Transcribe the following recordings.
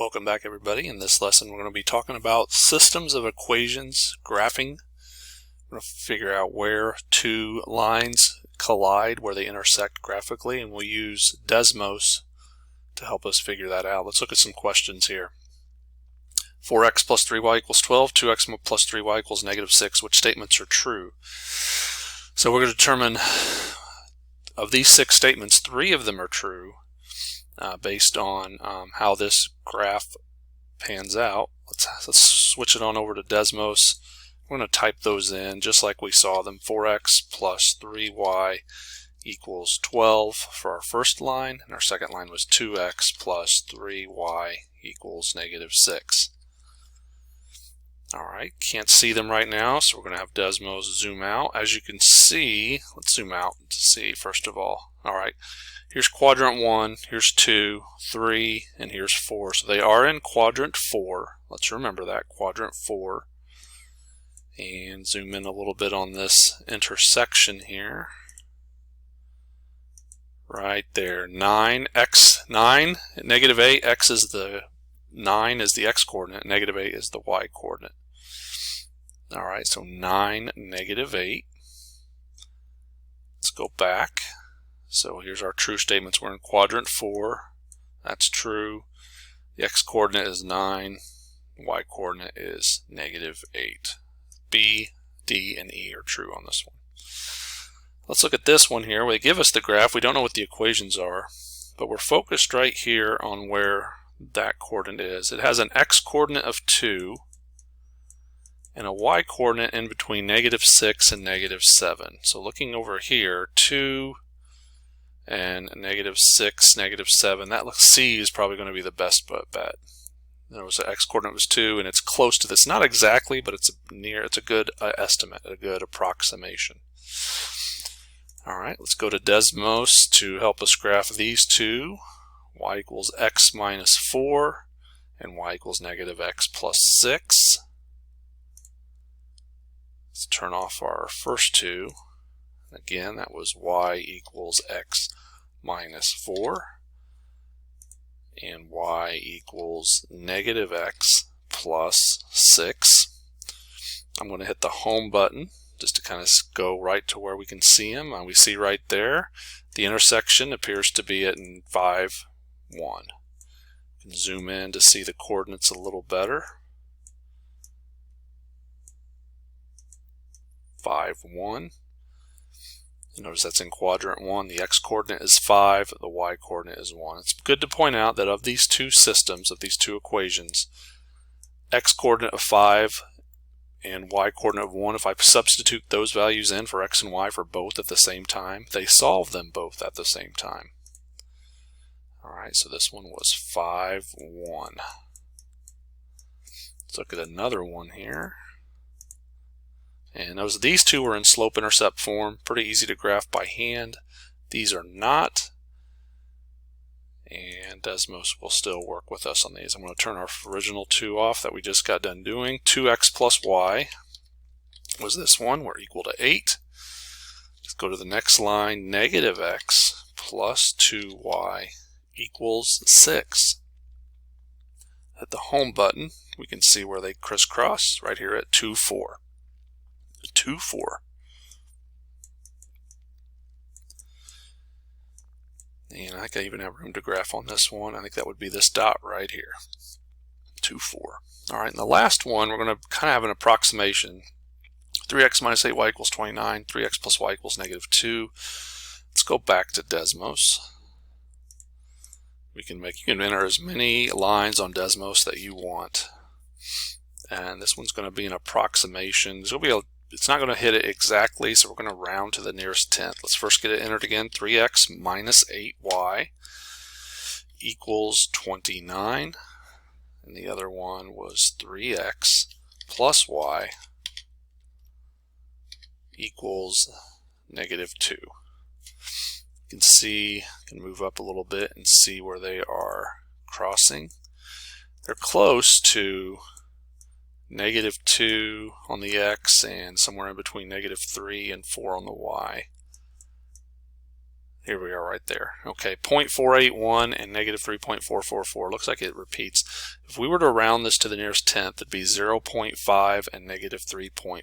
Welcome back, everybody. In this lesson we're going to be talking about systems of equations, graphing. We're going to figure out where two lines collide, where they intersect graphically, and we'll use Desmos to help us figure that out. Let's look at some questions here. 4x plus 3y equals 12, 2x plus 3y equals negative 6. Which statements are true? So we're going to determine, of these 6 statements, 3 of them are true. Based on how this graph pans out. Let's switch it on over to Desmos. We're going to type those in just like we saw them. 4x plus 3y equals 12 for our first line, and our second line was 2x plus 3y equals negative 6. Alright, can't see them right now, so we're going to have Desmos zoom out. As you can see, let's zoom out to see first of all. Alright, here's quadrant 1, here's 2, 3, and here's 4. So they are in quadrant 4. Let's remember that, quadrant 4. And zoom in a little bit on this intersection here. Right there, 9x, 9, negative 8, x is the 9 is the x-coordinate, negative 8 is the y-coordinate. Alright, so 9, negative 8. Let's go back. So here's our true statements. We're in quadrant 4. That's true. The x-coordinate is 9. Y-coordinate is negative 8. B, D, and E are true on this one. Let's look at this one here. They give us the graph. We don't know what the equations are, but we're focused right here on where that coordinate is. It has an x-coordinate of 2 and a y-coordinate in between negative 6 and negative 7. So looking over here, 2 and negative 6, negative 7, that looks, C is probably going to be the best bet. There was an x-coordinate was 2, and it's close to this. Not exactly, but it's a good estimate, a good approximation. Alright, let's go to Desmos to help us graph these two. Y equals x minus 4, and y equals negative x plus 6. Let's turn off our first two. Again, that was y equals x minus 4, and y equals negative x plus 6. I'm going to hit the home button just to kind of go right to where we can see them. We see right there the intersection appears to be at 5, 1. You can zoom in to see the coordinates a little better. 5, 1. You notice that's in quadrant 1. The x-coordinate is 5, the y-coordinate is 1. It's good to point out that of these two systems, of these two equations, x-coordinate of 5 and y-coordinate of 1, if I substitute those values in for x and y for both at the same time, they solve them both at the same time. Alright, so this one was 5, 1. Let's look at another one here. And these two are in slope-intercept form, pretty easy to graph by hand. These are not, and Desmos will still work with us on these. I'm going to turn our original 2 off that we just got done doing. 2x plus y was this one. We're equal to 8. Let's go to the next line. Negative x plus 2y equals 6. Hit the home button. We can see where they crisscross right here at 2, 4. 2, 4. And I think I even have room to graph on this one. I think that would be this dot right here. 2, 4. Alright, and the last one, we're going to kind of have an approximation. 3x minus 8y equals 29. 3x plus y equals negative 2. Let's go back to Desmos. You can enter as many lines on Desmos that you want. And this one's going to be an approximation. It's not going to hit it exactly, so we're going to round to the nearest tenth. Let's first get it entered again. 3x minus 8y equals 29. And the other one was 3x plus y equals negative 2. You can see, can move up a little bit and see where they are crossing. They're close to negative 2 on the x and somewhere in between negative 3 and 4 on the y. Here we are right there. Okay, 0.481 and negative 3.444. Looks like it repeats. If we were to round this to the nearest tenth, it'd be 0.5 and negative 3.4.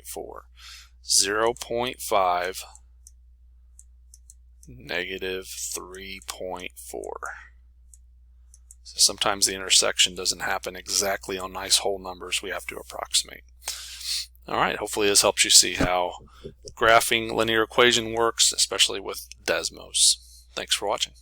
0.5, negative 3.4. So sometimes the intersection doesn't happen exactly on nice whole numbers. We have to approximate. All right, hopefully this helps you see how graphing linear equation works, especially with Desmos. Thanks for watching.